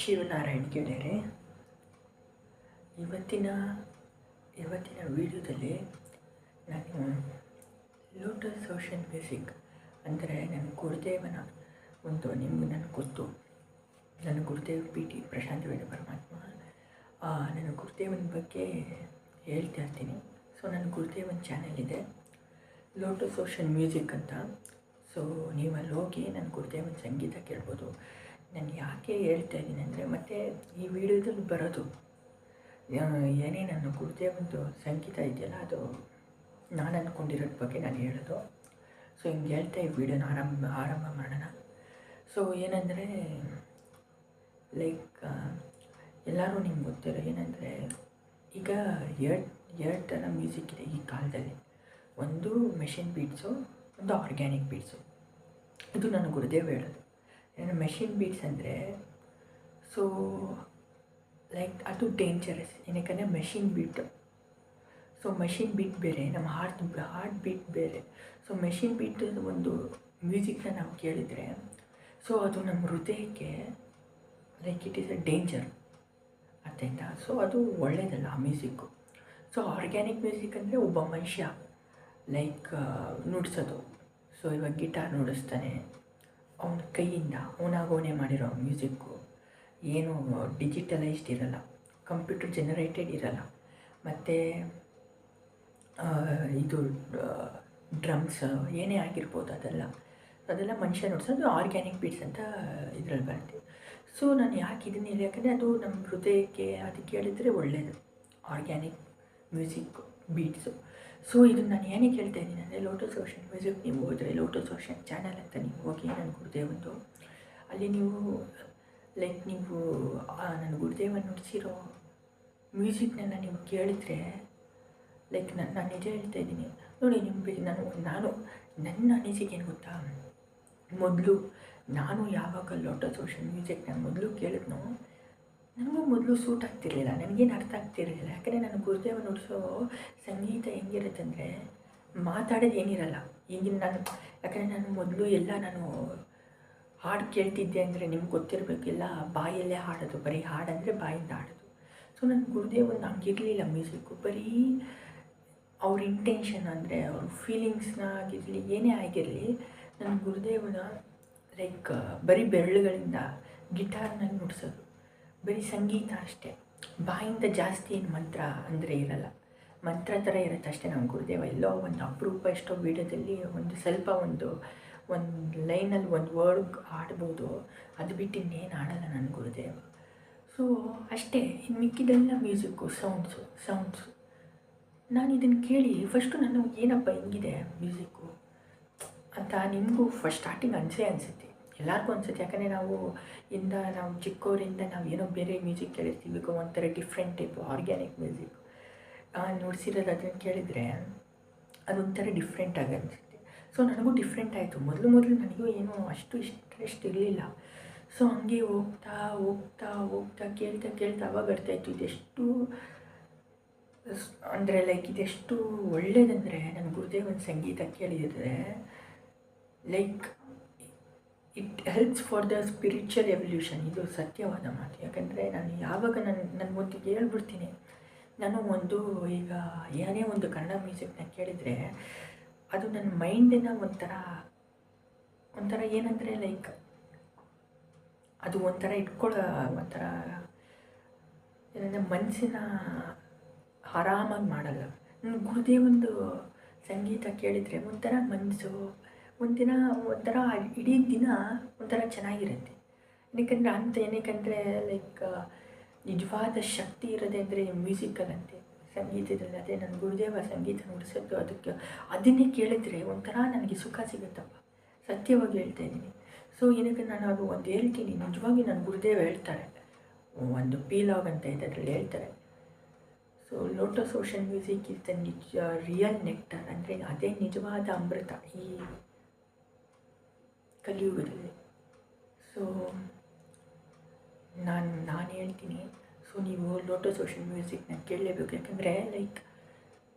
ಶಿವನಾರಾಯಣ ಗೆಳೆಯರೆ, ಇವತ್ತಿನ ವಿಡಿಯೋದಲ್ಲಿ ನಾನು ಲೋಟಸ್ ಓಷನ್ ಮ್ಯೂಸಿಕ್ ಅಂದರೆ ನನ್ನ ಗುರುದೇವನ ನಿಮ್ಗೆ ನನಗೆ ಗೊತ್ತು. ನನ್ನ ಗುರುದೇವ್ PT ಪ್ರಶಾಂತ್ ವೇದ ಪರಮಾತ್ಮ. ನನ್ನ ಗುರುದೇವನ ಬಗ್ಗೆ ಹೇಳ್ತಾ ಇರ್ತೀನಿ. ಸೊ ನನ್ನ ಗುರುದೇವನ ಚಾನೆಲ್ ಇದೆ, ಲೋಟಸ್ ಓಷನ್ ಮ್ಯೂಸಿಕ್ ಅಂತ. ಸೊ ನೀವು ಅಲ್ಲಿ ಹೋಗಿ ನನ್ನ ಗುರುದೇವನ ಸಂಗೀತ ಕೇಳ್ಬೋದು. ನಾನು ಯಾಕೆ ಹೇಳ್ತಾ ಇದ್ದೀನಿ ಅಂದರೆ, ಮತ್ತು ಈ ವಿಡಿಯೋದಲ್ಲಿ ಬರೋದು ಏನೇ ನನ್ನ ಗುರುದೇವನದು ಸಂಗೀತ ಇದೆಯಲ್ಲ, ಅದು ನಾನು ಅಂದ್ಕೊಂಡಿರೋದ್ರ ಬಗ್ಗೆ ನಾನು ಹೇಳೋದು. ಸೊ ಹಿಂಗೆ ಹೇಳ್ತಾ ಈ ವಿಡಿಯೋನ ಆರಂಭ ಮಾಡೋಣ. ಸೊ ಏನಂದರೆ ಲೈಕ್ ಎಲ್ಲರೂ ನಿಮ್ಗೆ ಗೊತ್ತಿರೋ ಏನಂದರೆ, ಈಗ ಎರಡು ಥರ ಮ್ಯೂಸಿಕ್ ಇದೆ ಈ ಕಾಲದಲ್ಲಿ. ಒಂದು ಮೆಷಿನ್ ಬೀಟ್ಸು, ಒಂದು ಆರ್ಗ್ಯಾನಿಕ್ ಬೀಟ್ಸು. ಇದು ನನ್ನ ಗುರುದೇವ್ ಹೇಳೋದು. ಮೆಷಿನ್ ಬೀಟ್ಸ್ ಅಂದರೆ ಸೊ ಲೈಕ್ ಅದು ಡೇಂಜರಸ್. ಏನಕ್ಕೆ machine beat. So machine beat ಬೇರೆ, ನಮ್ಮ ಹಾರ್ಟ್ ಬೀಟ್ ಬೇರೆ. ಸೊ ಮೆಷಿನ್ ಬೀಟ್ ಒಂದು ಮ್ಯೂಸಿಕ್ನ ನಾವು ಕೇಳಿದರೆ ಸೊ ಅದು ನಮ್ಮ ಹೃದಯಕ್ಕೆ like it is a danger, ಅರ್ಥ ಆಯ್ತಾ? ಸೊ ಅದು ಒಳ್ಳೆಯದಲ್ಲ ಆ ಮ್ಯೂಸಿಕ್ಕು. ಸೊ ಆರ್ಗ್ಯಾನಿಕ್ ಮ್ಯೂಸಿಕ್ ಅಂದರೆ ಒಬ್ಬ ಮನುಷ್ಯ ಲೈಕ್ ನುಡಿಸೋದು. ಸೊ ಇವಾಗ ಗಿಟಾರ್ ನುಡಿಸ್ತಾನೆ, ಅವನ ಕೈಯಿಂದ ಅವನಾಗೋನೆ ಮಾಡಿರೋ ಮ್ಯೂಸಿಕ್ಕು. ಏನು ಡಿಜಿಟಲೈಸ್ಡ್ ಇರೋಲ್ಲ, ಕಂಪ್ಯೂಟರ್ ಜನರೇಟೆಡ್ ಇರೋಲ್ಲ. ಮತ್ತು ಇದು ಡ್ರಮ್ಸ್ ಏನೇ ಆಗಿರ್ಬೋದು, ಅದೆಲ್ಲ ಮನುಷ್ಯ ನುಡಿಸೋದು ಆರ್ಗ್ಯಾನಿಕ್ ಬೀಟ್ಸ್ ಅಂತ ಇದರಲ್ಲಿ ಬರುತ್ತೆ. ಸೊ ನಾನು ಯಾಕೆ ಇದನ್ನ ಯಾಕಂದರೆ ಅದು ನಮ್ಮ ಹೃದಯಕ್ಕೆ ಅದು ಕೇಳಿದರೆ ಒಳ್ಳೆಯದು ಆರ್ಗ್ಯಾನಿಕ್ ಮ್ಯೂಸಿಕ್ ಬೀಟ್ಸು. ಸೊ ಇದನ್ನು ನಾನು ಏನಕ್ಕೆ ಹೇಳ್ತಾ ಇದ್ದೀನಿ ಅಂದರೆ, ಲೋಟಸ್ ಓಷನ್ ಮ್ಯೂಸಿಕ್ ನೀವು ಹೋದರೆ, ಲೋಟಸ್ ಓಷನ್ ಚಾನಲ್ ಅಂತ ನೀವು ಹೋಗಿ ನನ್ನ ಗುರುದೇವಂದು, ಅಲ್ಲಿ ನೀವು ಲೈಕ್ ನೀವು ನನ್ನ ಗುರುದೇವನ ನುಡಿಸಿರೋ ಮ್ಯೂಸಿಕ್ನೆಲ್ಲ ನೀವು ಕೇಳಿದರೆ ಲೈಕ್ ನಾನು ನಿಜ ಹೇಳ್ತಾ ಇದ್ದೀನಿ ನೋಡಿ. ನಾನು ನನ್ನ ಅನಿಸಿಕೆ ಏನು ಗೊತ್ತಾ, ನಾನು ಯಾವಾಗ ಲೋಟಸ್ ಓಷನ್ ಮ್ಯೂಸಿಕ್ ನಾನು ಮೊದಲು ಕೇಳಿದ್ನೋ, ನನಗೂ ಮೊದಲು ಸೂಟ್ ಆಗ್ತಿರಲಿಲ್ಲ, ನನಗೇನು ಅರ್ಥ ಆಗ್ತಿರಲಿಲ್ಲ. ಯಾಕಂದರೆ ನನ್ನ ಗುರುದೇವ ನುಡಿಸೋ ಸಂಗೀತ ಹೆಂಗಿರುತ್ತಂದರೆ, ಮಾತಾಡೋದು ಏನಿರಲ್ಲ ಈಗಿನ ಯಾಕಂದರೆ ನಾನು ಮೊದಲು ನಾನು ಹಾಡು ಕೇಳ್ತಿದ್ದೆ ಅಂದರೆ ನಿಮ್ಗೆ ಗೊತ್ತಿರಬೇಕು, ಎಲ್ಲ ಬಾಯಲ್ಲೇ ಹಾಡೋದು, ಬರೀ ಹಾಡಂದರೆ ಬಾಯಿಂದ ಹಾಡೋದು. ಸೊ ನನ್ನ ಗುರುದೇವನ ಹಂಗಿರಲಿಲ್ಲ ಮ್ಯೂಸಿಕ್ಕು, ಬರೀ ಅವ್ರ ಇಂಟೆನ್ಷನ್ ಅಂದರೆ ಅವ್ರ ಫೀಲಿಂಗ್ಸ್ನ ಆಗಿರಲಿ, ಏನೇ ಆಗಿರಲಿ, ನನ್ನ ಗುರುದೇವನ ಲೈಕ್ ಬರೀ ಬೆರಳುಗಳಿಂದ ಗಿಟಾರ್ನಲ್ಲಿ ನುಡಿಸೋದು, ಬರೀ ಸಂಗೀತ ಅಷ್ಟೇ, ಬಾಯಿಂದ ಜಾಸ್ತಿ ಏನು ಮಂತ್ರ ಅಂದರೆ ಇರಲ್ಲ, ಮಂತ್ರ ಥರ ಇರುತ್ತೆ ಅಷ್ಟೇ. ನಮ್ಮ ಗುರುದೇವ ಎಲ್ಲೋ ಒಂದು ಅಪರೂಪ ಎಷ್ಟೋ ವೀಡಿಯೋದಲ್ಲಿ ಒಂದು ಲೈನಲ್ಲಿ ಒಂದು ವರ್ಡ್ ಆಡ್ಬೋದು, ಅದು ಬಿಟ್ಟು ಇನ್ನೇನು ಆಡಲ್ಲ ನನ್ನ ಗುರುದೇವ. ಸೊ ಅಷ್ಟೇ. ಇನ್ನು ಮಿಕ್ಕಿದೆಲ್ಲ ಮ್ಯೂಸಿಕ್ಕು, ಸೌಂಡ್ಸು. ನಾನು ಇದನ್ನು ಕೇಳಿ ಫಸ್ಟು ನಾನು ಏನಪ್ಪ ಹಿಂಗಿದೆ ಮ್ಯೂಸಿಕ್ಕು ಅಂತ ನಿಮಗೂ ಫಸ್ಟ್ ಸ್ಟಾರ್ಟಿಂಗ್ ಅನಿಸುತ್ತೆ, ಎಲ್ಲರಿಗೂ ಅನಿಸುತ್ತೆ. ಯಾಕಂದರೆ ನಾವು ಚಿಕ್ಕವರಿಂದ ನಾವು ಏನೋ ಬೇರೆ ಮ್ಯೂಸಿಕ್ ಕೇಳಿರ್ತೀವಿ, ಒಂಥರ ಡಿಫ್ರೆಂಟ್ ಟೈಪು ಆರ್ಗ್ಯಾನಿಕ್ ಮ್ಯೂಸಿಕ್ ನುಡಿಸಿರೋದು. ಅದನ್ನು ಕೇಳಿದರೆ ಅದೊಂಥರ ಡಿಫ್ರೆಂಟಾಗಿ ಅನಿಸುತ್ತೆ. ಸೊ ನನಗೂ ಡಿಫ್ರೆಂಟ್ ಆಯಿತು. ಮೊದಲು ನನಗೂ ಏನೂ ಅಷ್ಟು ಇಂಟ್ರೆಸ್ಟ್ ಇರಲಿಲ್ಲ. ಸೊ ಹಂಗೆ ಹೋಗ್ತಾ ಕೇಳ್ತಾ ಅವಾಗ ಅರ್ಥಾಯಿತು ಇದೆಷ್ಟು ಅಂದರೆ ಲೈಕ್ ಇದೆಷ್ಟು ಒಳ್ಳೆಯದಂದರೆ, ನನ್ನ ಗುರುದೇವನ ಸಂಗೀತ ಕೇಳಿದರೆ like it helps for the spiritual evolution. ಇದು ಸತ್ಯವಾದ ಮಾತು. ಯಾಕಂದರೆ ನಾನು ಯಾವಾಗ ನನ್ನ ಒಂದು ಹೇಳ್ಬಿಡ್ತೀನಿ, ನಾನು ಈಗ ಏನೇ ಒಂದು ಕನ್ನಡ ಮ್ಯೂಸಿಕ್ನ ಕೇಳಿದರೆ ಅದು ನನ್ನ ಮೈಂಡಿನ ಒಂಥರ ಏನಂದರೆ ಲೈಕ್ ಅದು ಒಂಥರ ಒಂಥರ ಏನಂದರೆ ಮನಸ್ಸಿನ ಆರಾಮಾಗಿ ಮಾಡಲ್ಲ. ನನ್ನ ಗುರುದೇವಂದು ಸಂಗೀತ ಕೇಳಿದರೆ ಒಂಥರ ಮನಸ್ಸು ಒಂಥರ ಇಡೀ ದಿನ ಒಂಥರ ಚೆನ್ನಾಗಿರುತ್ತೆ. ಏನಕ್ಕಂದರೆ ಲೈಕ್ ನಿಜವಾದ ಶಕ್ತಿ ಇರೋದೆ ಅಂದರೆ ಮ್ಯೂಸಿಕಲ್ಲಂತೆ, ಸಂಗೀತದಲ್ಲಿ. ಅದೇ ನನ್ನ ಗುರುದೇವ ಸಂಗೀತ ನುಡಿಸೋದು, ಅದನ್ನೇ ಕೇಳಿದರೆ ಒಂಥರ ನನಗೆ ಸುಖ ಸಿಗುತ್ತಪ್ಪ, ಸತ್ಯವಾಗಿ ಹೇಳ್ತಾ ಇದ್ದೀನಿ. ಸೊ ಏನಕ್ಕೆ ನಾನು ಅದು ಒಂದು ಹೇಳ್ತೀನಿ, ನಿಜವಾಗಿ ನನ್ನ ಗುರುದೇವ ಹೇಳ್ತಾರೆ, ಒಂದು ಪೀಲಾಗ್ ಅಂತ ಇದೆ, ಅದರಲ್ಲಿ ಹೇಳ್ತಾರೆ. So lotus ocean music is the real nectar, ಅಂದರೆ ಅದೇ ನಿಜವಾದ ಅಮೃತ ಈ ಕಲಿಯುಗದಲ್ಲಿ. ಸೊ ನಾನು ಹೇಳ್ತೀನಿ, ಸೊ ನೀವು ಲೋಟಸ್ ಓಷನ್ ಮ್ಯೂಸಿಕ್ನ ಕೇಳಲೇಬೇಕು. ಯಾಕಂದರೆ ಲೈಕ್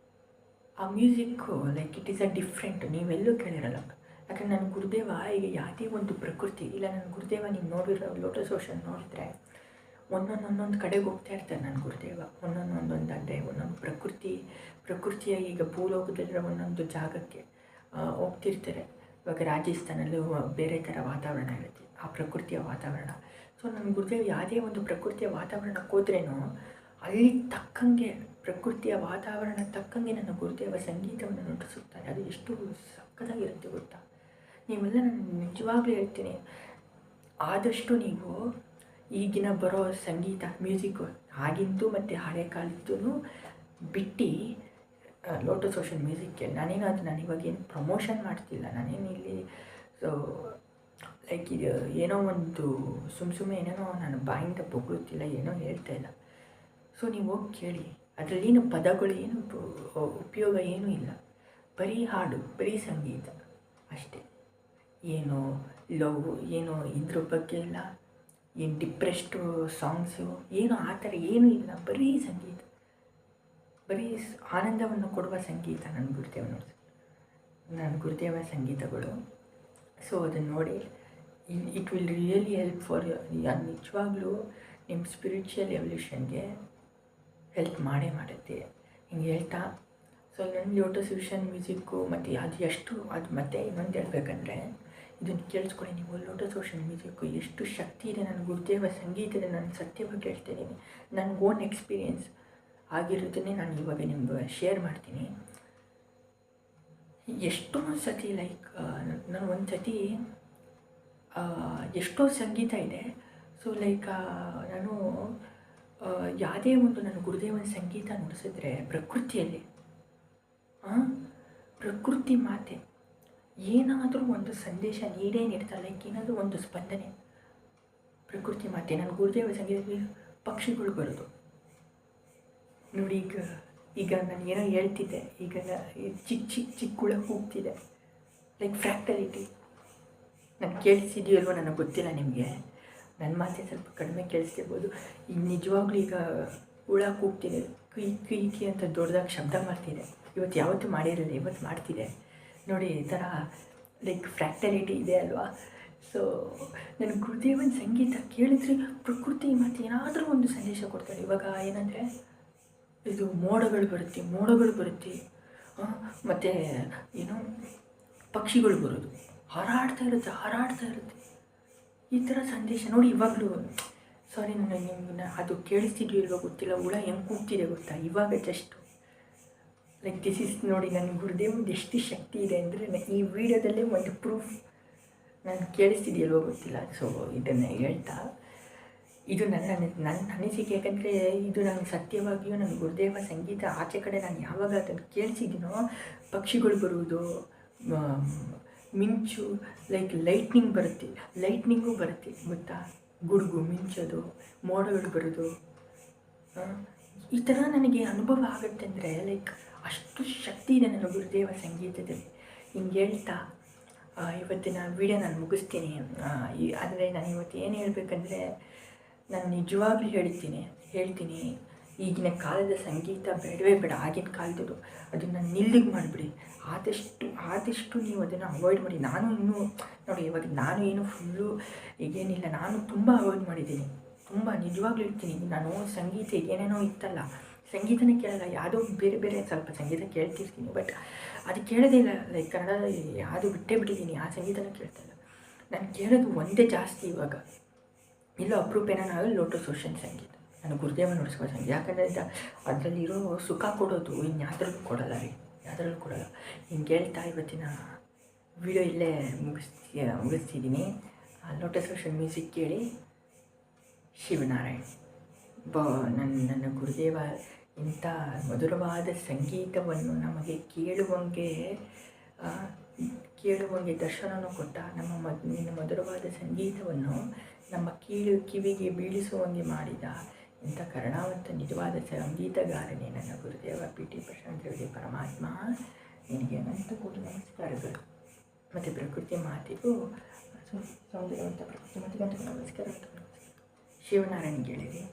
ಆ music like it is a different, ನೀವೆಲ್ಲೂ ಕೇಳಿರಲ್ಲ. ಯಾಕಂದರೆ ನನ್ನ ಗುರುದೇವ ಈಗ ಯಾವುದೇ ಒಂದು ಪ್ರಕೃತಿ ಇಲ್ಲ, ನನ್ನ ಗುರುದೇವ ನೀವು ನೋಡಿರೋ ಲೋಟಸ್ ಓಷನ್ ನೋಡಿದ್ರೆ ಒಂದೊಂದು ಕಡೆಗೆ ಹೋಗ್ತಾ ಇರ್ತಾರೆ ನನ್ನ ಗುರುದೇವ. ಒಂದೊಂದು ಅಂದರೆ ಒಂದೊಂದು ಪ್ರಕೃತಿಯ ಈಗ ಭೂಲೋಕದಲ್ಲಿರೋ ಒಂದೊಂದು ಜಾಗಕ್ಕೆ ಹೋಗ್ತಿರ್ತಾರೆ. ಇವಾಗ ರಾಜಸ್ಥಾನಲ್ಲೂ ಬೇರೆ ಥರ ವಾತಾವರಣ ಇರುತ್ತೆ, ಆ ಪ್ರಕೃತಿಯ ವಾತಾವರಣ. ಸೊ ನನ್ನ ಗುರುದೇವ್ ಯಾವುದೇ ಒಂದು ಪ್ರಕೃತಿಯ ವಾತಾವರಣಕ್ಕೆ ಹೋದ್ರೇನೋ ಅಲ್ಲಿ ತಕ್ಕಂಗೆ, ಪ್ರಕೃತಿಯ ವಾತಾವರಣ ತಕ್ಕಂಗೆ ನನ್ನ ಗುರುದೇವ ಸಂಗೀತವನ್ನು ನುಡಿಸುತ್ತಾರೆ. ಅದು ಎಷ್ಟು ಸಕ್ಕತ್ತಾಗಿರುತ್ತೆ ಗೊತ್ತಾ. ನೀವೆಲ್ಲ ನಾನು ನಿಜವಾಗ್ಲೂ ಹೇಳ್ತೀನಿ, ಆದಷ್ಟು ನೀವು ಈಗಿನ ಬರೋ ಸಂಗೀತ ಮ್ಯೂಸಿಕ್ಕು ಆಗಿಂದು ಮತ್ತು ಹಳೆ ಕಾಲದ್ದು ಬಿಟ್ಟು ಲೋಟಸ್ ಓಷನ್ ಮ್ಯೂಸಿಕ್ಗೆ ನಾನೇನು ನಾನು ಇವಾಗೇನು ಪ್ರಮೋಷನ್ ಮಾಡ್ತಿಲ್ಲ. ನಾನೇನು ಇಲ್ಲಿ ಸೊ ಲೈಕ್ ಇದು ಏನೋ ಒಂದು ಸುಮ್ಮನೆ ಏನೇನೋ ನಾನು ಬಾಯಿಂದ ಬೊಗಳುತ್ತಿಲ್ಲ, ಏನೋ ಹೇಳ್ತಾ ಇಲ್ಲ. ಸೊ ನೀವು ಹೋಗಿ ಕೇಳಿ, ಅದರಲ್ಲಿನ ಪದಗಳು ಏನು ಉಪಯೋಗ ಏನೂ ಇಲ್ಲ, ಬರೀ ಹಾಡು, ಬರೀ ಸಂಗೀತ ಅಷ್ಟೇ. ಏನೋ ಲವ್, ಏನೋ ಇದ್ರ ಬಗ್ಗೆ ಇಲ್ಲ, ಏನು ಡಿಪ್ರೆಸ್ಡು ಸಾಂಗ್ಸು, ಏನೋ ಆ ಥರ ಏನೂ ಇಲ್ಲ, ಬರೀ ಸಂಗೀತ, ಬರೀ ಆನಂದವನ್ನು ಕೊಡುವ ಸಂಗೀತ ನನ್ನ ಗುರುದೇವ ಸಂಗೀತಗಳು. ಸೊ ಅದನ್ನು ನೋಡಿ, it will really help for ನಿಜವಾಗ್ಲೂ ನಿಮ್ಮ ಸ್ಪಿರಿಚುವಲ್ ಎವಲ್ಯೂಷನ್ಗೆ ಹೆಲ್ಪ್ ಮಾಡುತ್ತೆ ಹಿಂಗೆ ಹೇಳ್ತಾ. ಸೊ ನನ್ನ ಲೋಟಸ್ ಓಷನ್ ಮ್ಯೂಸಿಕ್ಕು ಮತ್ತು ಅದು ಮತ್ತೆ ಇನ್ನೊಂದು ಹೇಳ್ಬೇಕಂದ್ರೆ, ಇದನ್ನು ಕೇಳಿಸ್ಕೊಳ್ಳಿ ನೀವು. ಲೋಟಸ್ ಓಷನ್ ಮ್ಯೂಸಿಕ್ಕು ಎಷ್ಟು ಶಕ್ತಿ ಇದೆ ನನ್ನ ಗುರುದೇವ ಸಂಗೀತದ, ನಾನು ಸತ್ಯವಾಗಿ ಹೇಳ್ತಿದ್ದೀನಿ. ನನ್ನ ಓನ್ ಎಕ್ಸ್ಪೀರಿಯೆನ್ಸ್ ಆಗಿರೋದನ್ನೇ ನಾನು ಇವಾಗ ನಿಮ್ಗೆ ಶೇರ್ ಮಾಡ್ತೀನಿ. ಎಷ್ಟೊಂದು ಸತಿ ಲೈಕ್ ನಾನು ಒಂದು ಸತಿ ಎಷ್ಟೋ ಸಂಗೀತ ಇದೆ. ಸೊ ಲೈಕ್ ನಾನು ಯಾವುದೇ ಒಂದು ನನ್ನ ಗುರುದೇವನ ಸಂಗೀತ ನುಡಿಸಿದ್ರೆ ಪ್ರಕೃತಿಯಲ್ಲಿ ಪ್ರಕೃತಿ ಮಾತೆ ಏನಾದರೂ ಒಂದು ಸಂದೇಶ ನೀಡೇ ನೀಡ್ತಾರೆ. ಲೈಕ್ ಏನಾದರೂ ಒಂದು ಸ್ಪಂದನೆ, ಪ್ರಕೃತಿ ಮಾತೆ. ನನ್ನ ಗುರುದೇವ ಸಂಗೀತದಲ್ಲಿ ಪಕ್ಷಿಗಳು ಬರೋದು ನೋಡಿ. ಈಗ ನಾನು ಏನೋ ಹೇಳ್ತಿದ್ದೆ, ಈಗ ಚಿಕ್ಕ ಹುಳ ಕೂಗ್ತಿದೆ, ಲೈಕ್ ಫ್ರ್ಯಾಕ್ಟಲಿಟಿ. ನಾನು ಕೇಳಿಸಿದೆಯಲ್ವೋ ನನಗೆ ಗೊತ್ತಿಲ್ಲ ನಿಮಗೆ, ನನ್ನ ಮಾತೇ ಸ್ವಲ್ಪ ಕಡಿಮೆ ಕೇಳಿಸ್ತಿರ್ಬೋದು. ಈಗ ನಿಜವಾಗ್ಲೂ ಈಗ ಹುಳ ಕೂಗ್ತಿದೆ, ಕಿ ಅಂತ ದೊಡ್ಡದಾಗಿ ಶಬ್ದ ಮಾಡ್ತಿದೆ. ಇವತ್ತು ಯಾವತ್ತೂ ಮಾಡಿರಲಿಲ್ಲ, ಇವತ್ತು ಮಾಡ್ತಿದೆ ನೋಡಿ. ಈ ಥರ ಲೈಕ್ ಫ್ರ್ಯಾಕ್ಟಲಿಟಿ ಇದೆ ಅಲ್ವಾ. ಸೊ ನನ್ನ ಗುರುದೇವನ ಸಂಗೀತ ಕೇಳಿದ್ರೆ ಪ್ರಕೃತಿ ಮತ್ತು ಏನಾದರೂ ಒಂದು ಸಂದೇಶ ಕೊಡ್ತಾರೆ. ಇವಾಗ ಏನಂದರೆ ಇದು ಮೋಡಗಳು ಬರುತ್ತೆ ಮತ್ತು ಏನೋ ಪಕ್ಷಿಗಳು ಬರೋದು, ಹಾರಾಡ್ತಾ ಇರುತ್ತೆ. ಈ ಥರ ಸಂದೇಶ ನೋಡಿ. ಇವಾಗಲೂ ಸಾರಿ ನಿಮ್ಗೆ ಅದು ಕೇಳಿಸ್ತಿದ್ಯೋ ಇಲ್ವೋ ಗೊತ್ತಿಲ್ಲ, ಹುಳ ಹೆಂಗೆ ಕೂಗ್ತಿದೆ ಗೊತ್ತಾ ಇವಾಗ ಜಸ್ಟು. ಲೈಕ್ ದಿಸ್ ಇಸ್ ನೋಡಿ ನನ್ನ ಗುರುದೇವದ ಎಷ್ಟು ಶಕ್ತಿ ಇದೆ ಅಂದರೆ, ಈ ವಿಡಿಯೋದಲ್ಲೇ ಒಂದು ಪ್ರೂಫ್. ನಾನು ಕೇಳಿಸ್ತಿದೆಯಲ್ವೋ ಗೊತ್ತಿಲ್ಲ. ಸೊ ಇದನ್ನು ಹೇಳ್ತಾ, ಇದು ನನ್ನ ಅನಿಸಿಕೆ. ಯಾಕಂದರೆ ಇದು ನಾನು ಸತ್ಯವಾಗಿಯೂ ನನ್ನ ಗುರುದೇವ ಸಂಗೀತ ಆಚೆ ಕಡೆ ನಾನು ಯಾವಾಗ ಅದನ್ನು ಕೇಳಿಸಿದ್ದೀನೋ, ಪಕ್ಷಿಗಳು ಬರುವುದು, ಮಿಂಚು, ಲೈಕ್ ಲೈಟ್ನಿಂಗು ಬರುತ್ತೆ ಗೊತ್ತಾ, ಗುಡುಗು ಮಿಂಚೋದು, ಮೋಡಗಳು ಬರೋದು, ಈ ಥರ ನನಗೆ ಅನುಭವ ಆಗುತ್ತೆ. ಅಂದರೆ ಲೈಕ್ ಅಷ್ಟು ಶಕ್ತಿ ಇದೆ ನನ್ನ ಗುರುದೇವ ಸಂಗೀತದಲ್ಲಿ. ಹಿಂಗೆ ಹೇಳ್ತಾ ಇವತ್ತಿನ ವಿಡಿಯೋ ನಾನು ಮುಗಿಸ್ತೀನಿ. ಆದರೆ ನಾನು ಇವತ್ತು ಏನು ಹೇಳಬೇಕಂದ್ರೆ, ನಾನು ನಿಜವಾಗ್ಲೂ ಹೇಳ್ತೀನಿ, ಈಗಿನ ಕಾಲದ ಸಂಗೀತ ಬೇಡವೇ ಬೇಡ. ಆಗಿನ ಕಾಲದ್ದು ಅದನ್ನು ನಿಲ್ಲಿಗೆ ಮಾಡಿಬಿಡಿ. ಆದಷ್ಟು ನೀವು ಅದನ್ನು ಅವಾಯ್ಡ್ ಮಾಡಿ. ನಾನು ಇನ್ನೂ ನೋಡಿ, ಇವಾಗ ನಾನು ಏನು ಫುಲ್ಲು ಈಗೇನಿಲ್ಲ, ನಾನು ತುಂಬ ಅವಾಯ್ಡ್ ಮಾಡಿದ್ದೀನಿ, ತುಂಬ ನಿಜವಾಗ್ಲೂ ಹೇಳ್ತೀನಿ. ನಾನು ಸಂಗೀತ ಏನೇನೋ ಇತ್ತಲ್ಲ, ಸಂಗೀತನೇ ಕೇಳಲ್ಲ, ಯಾವುದೋ ಬೇರೆ ಸ್ವಲ್ಪ ಸಂಗೀತ ಕೇಳ್ತಿರ್ತೀನಿ, ಬಟ್ ಅದು ಕೇಳೋದೇ ಇಲ್ಲ. ಲೈಕ್ ಕನ್ನಡದಲ್ಲಿ ಯಾವುದು ಬಿಟ್ಟೇ ಬಿಟ್ಟಿದ್ದೀನಿ, ಆ ಸಂಗೀತನ ಕೇಳ್ತಾ ಇಲ್ಲ. ನಾನು ಕೇಳೋದು ಒಂದೇ ಜಾಸ್ತಿ ಇವಾಗ, ಇಲ್ಲ ಅಪರೂಪೇನ ನಾವು ಲೋಟಸ್ ಓಷನ್ ಸಂಗೀತ, ನಾನು ಗುರುದೇವ ನುಡಿಸ್ಕೋ ಸಂಗೀತ. ಯಾಕಂದರೆ ಅದರಲ್ಲಿರೋ ಸುಖ ಕೊಡೋದು ಇನ್ಯಾವುದ್ರಲ್ಲೂ ಕೊಡಲ್ಲ ರೀ, ಯಾವುದ್ರಲ್ಲೂ ಕೊಡಲ್ಲ. ಹಿಂಗೆ ಹೇಳ್ತಾ ಇವತ್ತಿನ ವಿಡಿಯೋ ಇಲ್ಲೇ ಮುಗಿಸ್ತಿದ್ದೀನಿ. ಲೋಟಸ್ ಓಷನ್ ಮ್ಯೂಸಿಕ್ ಕೇಳಿ. ಶಿವನಾರಾಯಣ್ ನನ್ನ ಗುರುದೇವ ಇಂಥ ಮಧುರವಾದ ಸಂಗೀತವನ್ನು ನಮಗೆ ಕೇಳುವಂಗೆ ದರ್ಶನವನ್ನು ಕೊಟ್ಟ. ನಿನ್ನ ಮಧುರವಾದ ಸಂಗೀತವನ್ನು ನಮ್ಮ ಕಿವಿಗೆ ಬೀಳಿಸುವಂಗೆ ಮಾಡಿದ ಇಂಥ ಕರುಣಾವಂತ ನಿಜವಾದ ಸಂಗೀತಗಾರನೇ ನನ್ನ ಗುರುದೇವ PT ಪ್ರಶಾಂತ್ ರೆಡ್ಡಿ ಪರಮಾತ್ಮ. ನಿನಗೆ ಅನಂತ ಕೋಟಿ ನಮಸ್ಕಾರಗಳು. ಮತ್ತು ಪ್ರಕೃತಿ ಮಾತಿಗೂ ಸೌಂದರ್ಯವಂತ ಪ್ರಕೃತಿ ಮಾತಿಗೂ ನಮಸ್ಕಾರ. ಶಿವನಾರಾಯಣ ಹೇಳಿರಿ.